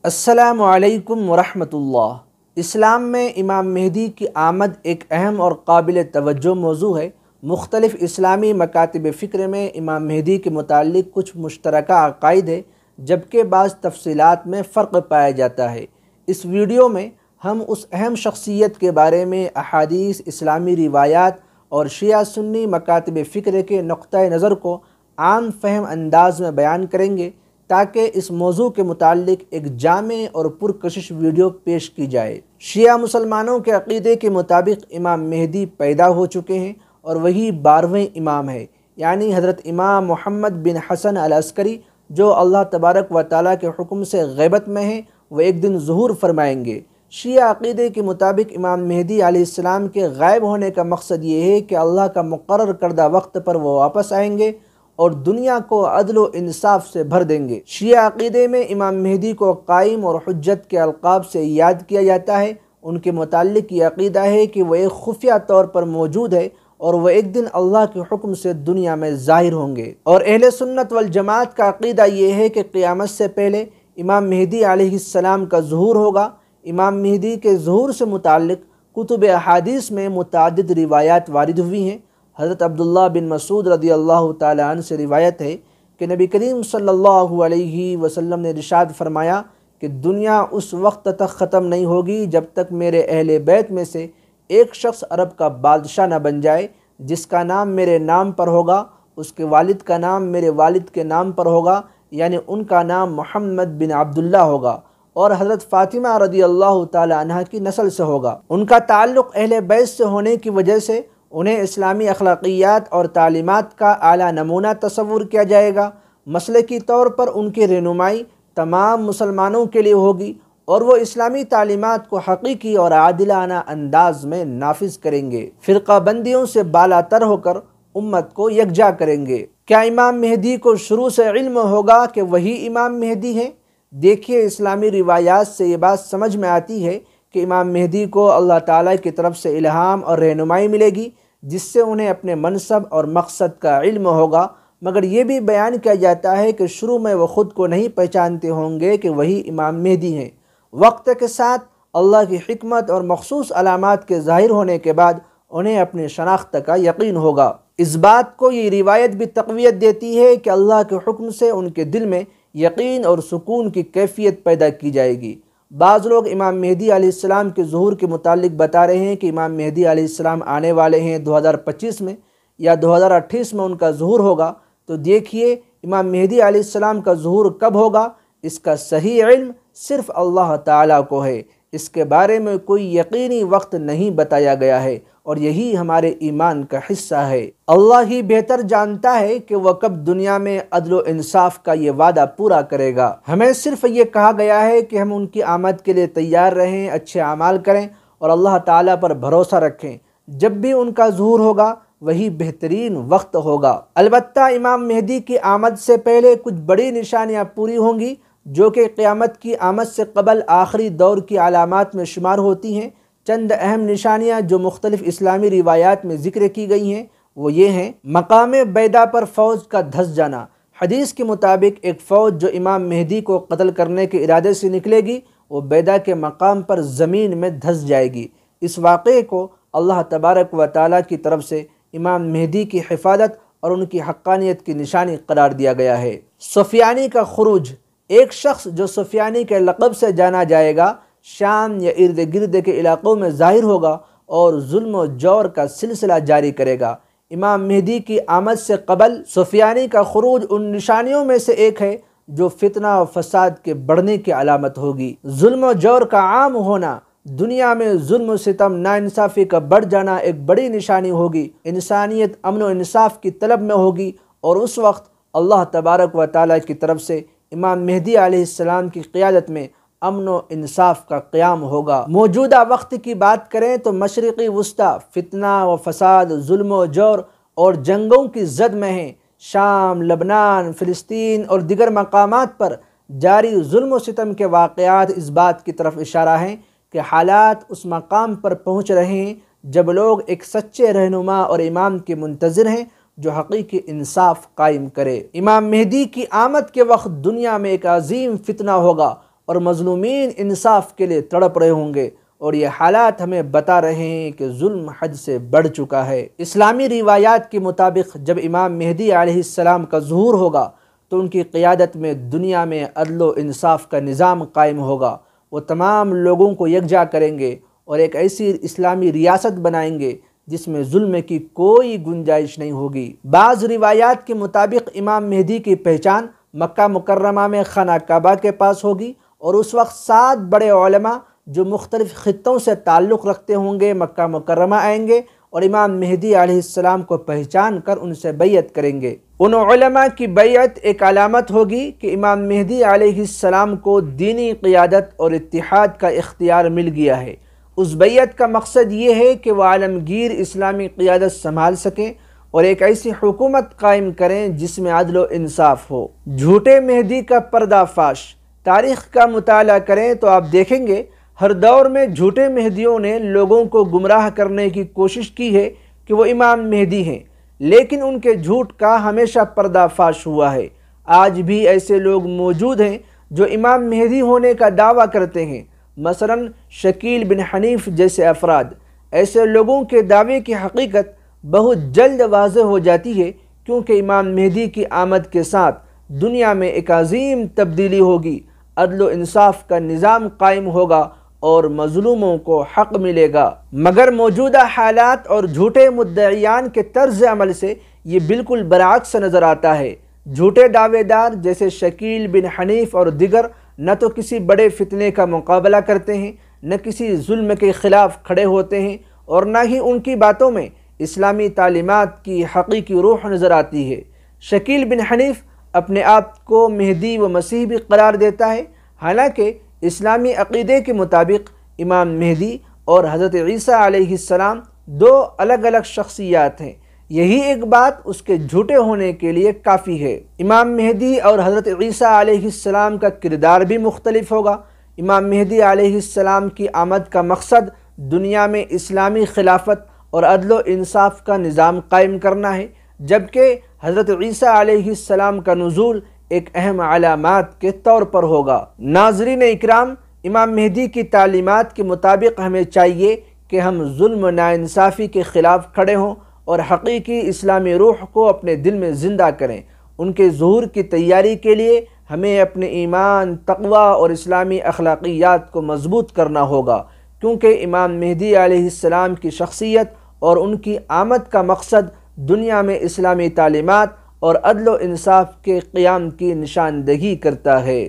السلام علیکم ورحمۃ اللہ۔ اسلام میں امام مہدی کی آمد ایک اہم اور قابل توجہ موضوع ہے۔ مختلف اسلامی مکاتب فکر میں امام مہدی کے متعلق کچھ مشترکہ عقائد ہیں، جبکہ بعض تفصیلات میں فرق پایا جاتا ہے۔ اس ویڈیو میں ہم اس اہم شخصیت کے بارے میں احادیث، اسلامی روایات اور شیعہ سنی مکاتب فکر کے نقطہ نظر کو عام فہم انداز میں بیان کریں گے، تاکہ اس موضوع کے متعلق ایک جامع اور پرکشش ویڈیو پیش کی جائے۔ شیعہ مسلمانوں کے عقیدے کے مطابق امام مہدی پیدا ہو چکے ہیں اور وہی 12ویں امام ہے، یعنی حضرت امام محمد بن حسن العسکری، جو اللہ تبارک و تعالیٰ کے حکم سے غیبت میں ہیں، وہ ایک دن ظہور فرمائیں گے۔ شیعہ عقیدے کے مطابق امام مہدی علیہ السلام کے غائب ہونے کا مقصد یہ ہے کہ اللہ کا مقرر کردہ وقت پر وہ واپس آئیں گے اور دنیا کو عدل و انصاف سے بھر دیں گے۔ شیعہ عقیدے میں امام مہدی کو قائم اور حجت کے القاب سے یاد کیا جاتا ہے۔ ان کے متعلق یہ عقیدہ ہے کہ وہ ایک خفیہ طور پر موجود ہے اور وہ ایک دن اللہ کے حکم سے دنیا میں ظاہر ہوں گے۔ اور اہل سنت والجماعت کا عقیدہ یہ ہے کہ قیامت سے پہلے امام مہدی علیہ السلام کا ظہور ہوگا۔ امام مہدی کے ظہور سے متعلق کتب احادیث میں متعدد روایات وارد ہوئی ہیں۔ حضرت عبداللہ بن مسعود رضی اللہ تعالیٰ عنہ سے روایت ہے کہ نبی کریم صلی اللہ علیہ وسلم نے ارشاد فرمایا کہ دنیا اس وقت تک ختم نہیں ہوگی جب تک میرے اہل بیت میں سے ایک شخص عرب کا بادشاہ نہ بن جائے، جس کا نام میرے نام پر ہوگا، اس کے والد کا نام میرے والد کے نام پر ہوگا، یعنی ان کا نام محمد بن عبداللہ ہوگا، اور حضرت فاطمہ رضی اللہ تعالیٰ عنہ کی نسل سے ہوگا۔ ان کا تعلق اہل بیت سے ہونے کی وجہ سے انہیں اسلامی اخلاقیات اور تعلیمات کا اعلیٰ نمونہ تصور کیا جائے گا۔ مسلکی طور پر ان کی رہنمائی تمام مسلمانوں کے لیے ہوگی اور وہ اسلامی تعلیمات کو حقیقی اور عادلانہ انداز میں نافذ کریں گے، فرقہ بندیوں سے بالا تر ہو کر امت کو یکجا کریں گے۔ کیا امام مہدی کو شروع سے علم ہوگا کہ وہی امام مہدی ہیں؟ دیکھیے، اسلامی روایات سے یہ بات سمجھ میں آتی ہے کہ امام مہدی کو اللہ تعالیٰ کی طرف سے الہام اور رہنمائی ملے گی، جس سے انہیں اپنے منصب اور مقصد کا علم ہوگا، مگر یہ بھی بیان کیا جاتا ہے کہ شروع میں وہ خود کو نہیں پہچانتے ہوں گے کہ وہی امام مہدی ہیں۔ وقت کے ساتھ اللہ کی حکمت اور مخصوص علامات کے ظاہر ہونے کے بعد انہیں اپنی شناخت کا یقین ہوگا۔ اس بات کو یہ روایت بھی تقویت دیتی ہے کہ اللہ کے حکم سے ان کے دل میں یقین اور سکون کی کیفیت پیدا کی جائے گی۔ بعض لوگ امام مہدی علیہ السلام کے ظہور کے متعلق بتا رہے ہیں کہ امام مہدی علیہ السلام آنے والے ہیں 2025 میں یا 2028 میں ان کا ظہور ہوگا۔ تو دیکھیے، امام مہدی علیہ السلام کا ظہور کب ہوگا، اس کا صحیح علم صرف اللہ تعالیٰ کو ہے۔ اس کے بارے میں کوئی یقینی وقت نہیں بتایا گیا ہے، اور یہی ہمارے ایمان کا حصہ ہے۔ اللہ ہی بہتر جانتا ہے کہ وہ کب دنیا میں عدل و انصاف کا یہ وعدہ پورا کرے گا۔ ہمیں صرف یہ کہا گیا ہے کہ ہم ان کی آمد کے لیے تیار رہیں، اچھے اعمال کریں اور اللہ تعالیٰ پر بھروسہ رکھیں۔ جب بھی ان کا ظہور ہوگا، وہی بہترین وقت ہوگا۔ البتہ امام مہدی کی آمد سے پہلے کچھ بڑی نشانیاں پوری ہوں گی، جو کہ قیامت کی آمد سے قبل آخری دور کی علامات میں شمار ہوتی ہیں۔ چند اہم نشانیاں جو مختلف اسلامی روایات میں ذکر کی گئی ہیں وہ یہ ہیں: مقام بیدا پر فوج کا دھس جانا۔ حدیث کے مطابق ایک فوج جو امام مہدی کو قتل کرنے کے ارادے سے نکلے گی، وہ بیدا کے مقام پر زمین میں دھس جائے گی۔ اس واقعے کو اللہ تبارک و تعالیٰ کی طرف سے امام مہدی کی حفاظت اور ان کی حقانیت کی نشانی قرار دیا گیا ہے۔ سفیانی کا خروج۔ ایک شخص جو سفیانی کے لقب سے جانا جائے گا، شام یا ارد گرد کے علاقوں میں ظاہر ہوگا اور ظلم و جور کا سلسلہ جاری کرے گا۔ امام مہدی کی آمد سے قبل سفیانی کا خروج ان نشانیوں میں سے ایک ہے جو فتنہ و فساد کے بڑھنے کی علامت ہوگی۔ ظلم و جور کا عام ہونا۔ دنیا میں ظلم و ستم، ناانصافی کا بڑھ جانا ایک بڑی نشانی ہوگی۔ انسانیت امن و انصاف کی طلب میں ہوگی، اور اس وقت اللہ تبارک و تعالیٰ کی طرف سے امام مہدی علیہ السلام کی قیادت میں امن و انصاف کا قیام ہوگا۔ موجودہ وقت کی بات کریں تو مشرقی وسطی فتنہ و فساد، ظلم و جور اور جنگوں کی زد میں ہیں۔ شام، لبنان، فلسطین اور دیگر مقامات پر جاری ظلم و ستم کے واقعات اس بات کی طرف اشارہ ہیں کہ حالات اس مقام پر پہنچ رہے ہیں جب لوگ ایک سچے رہنما اور امام کے منتظر ہیں جو حقیقی انصاف قائم کرے۔ امام مہدی کی آمد کے وقت دنیا میں ایک عظیم فتنہ ہوگا اور مظلومین انصاف کے لیے تڑپ رہے ہوں گے، اور یہ حالات ہمیں بتا رہے ہیں کہ ظلم حد سے بڑھ چکا ہے۔ اسلامی روایات کے مطابق جب امام مہدی علیہ السلام کا ظہور ہوگا تو ان کی قیادت میں دنیا میں عدل و انصاف کا نظام قائم ہوگا۔ وہ تمام لوگوں کو یکجا کریں گے اور ایک ایسی اسلامی ریاست بنائیں گے جس میں ظلم کی کوئی گنجائش نہیں ہوگی۔ بعض روایات کے مطابق امام مہدی کی پہچان مکہ مکرمہ میں خانہ کعبہ کے پاس ہوگی، اور اس وقت 7 بڑے علماء جو مختلف خطوں سے تعلق رکھتے ہوں گے مکہ مکرمہ آئیں گے اور امام مہدی علیہ السلام کو پہچان کر ان سے بیعت کریں گے۔ ان علماء کی بیعت ایک علامت ہوگی کہ امام مہدی علیہ السلام کو دینی قیادت اور اتحاد کا اختیار مل گیا ہے۔ اس بیعت کا مقصد یہ ہے کہ وہ عالمگیر اسلامی قیادت سنبھال سکیں اور ایک ایسی حکومت قائم کریں جس میں عدل و انصاف ہو۔ جھوٹے مہدی کا پردہ فاش۔ تاریخ کا مطالعہ کریں تو آپ دیکھیں گے ہر دور میں جھوٹے مہدیوں نے لوگوں کو گمراہ کرنے کی کوشش کی ہے کہ وہ امام مہدی ہیں، لیکن ان کے جھوٹ کا ہمیشہ پردہ فاش ہوا ہے۔ آج بھی ایسے لوگ موجود ہیں جو امام مہدی ہونے کا دعویٰ کرتے ہیں، مثلا شکیل بن حنیف جیسے افراد۔ ایسے لوگوں کے دعوے کی حقیقت بہت جلد واضح ہو جاتی ہے، کیونکہ امام مہدی کی آمد کے ساتھ دنیا میں ایک عظیم تبدیلی ہوگی، عدل و انصاف کا نظام قائم ہوگا اور مظلوموں کو حق ملے گا۔ مگر موجودہ حالات اور جھوٹے مدعیان کے طرز عمل سے یہ بالکل برعکس نظر آتا ہے۔ جھوٹے دعوے دار جیسے شکیل بن حنیف اور دیگر نہ تو کسی بڑے فتنے کا مقابلہ کرتے ہیں، نہ کسی ظلم کے خلاف کھڑے ہوتے ہیں، اور نہ ہی ان کی باتوں میں اسلامی تعلیمات کی حقیقی روح نظر آتی ہے۔ شکیل بن حنیف اپنے آپ کو مہدی و مسیح بھی قرار دیتا ہے، حالانکہ اسلامی عقیدے کے مطابق امام مہدی اور حضرت عیسیٰ علیہ السلام 2 الگ الگ شخصیات ہیں۔ یہی ایک بات اس کے جھوٹے ہونے کے لیے کافی ہے۔ امام مہدی اور حضرت عیسیٰ علیہ السلام کا کردار بھی مختلف ہوگا۔ امام مہدی علیہ السلام کی آمد کا مقصد دنیا میں اسلامی خلافت اور عدل و انصاف کا نظام قائم کرنا ہے، جبکہ حضرت عیسیٰ علیہ السلام کا نزول ایک اہم علامات کے طور پر ہوگا۔ ناظرین اکرام، امام مہدی کی تعلیمات کے مطابق ہمیں چاہیے کہ ہم ظلم و ناانصافی کے خلاف کھڑے ہوں اور حقیقی اسلامی روح کو اپنے دل میں زندہ کریں۔ ان کے ظہور کی تیاری کے لیے ہمیں اپنے ایمان، تقوی اور اسلامی اخلاقیات کو مضبوط کرنا ہوگا، کیونکہ امام مہدی علیہ السلام کی شخصیت اور ان کی آمد کا مقصد دنیا میں اسلامی تعلیمات اور عدل و انصاف کے قیام کی نشاندہی کرتا ہے۔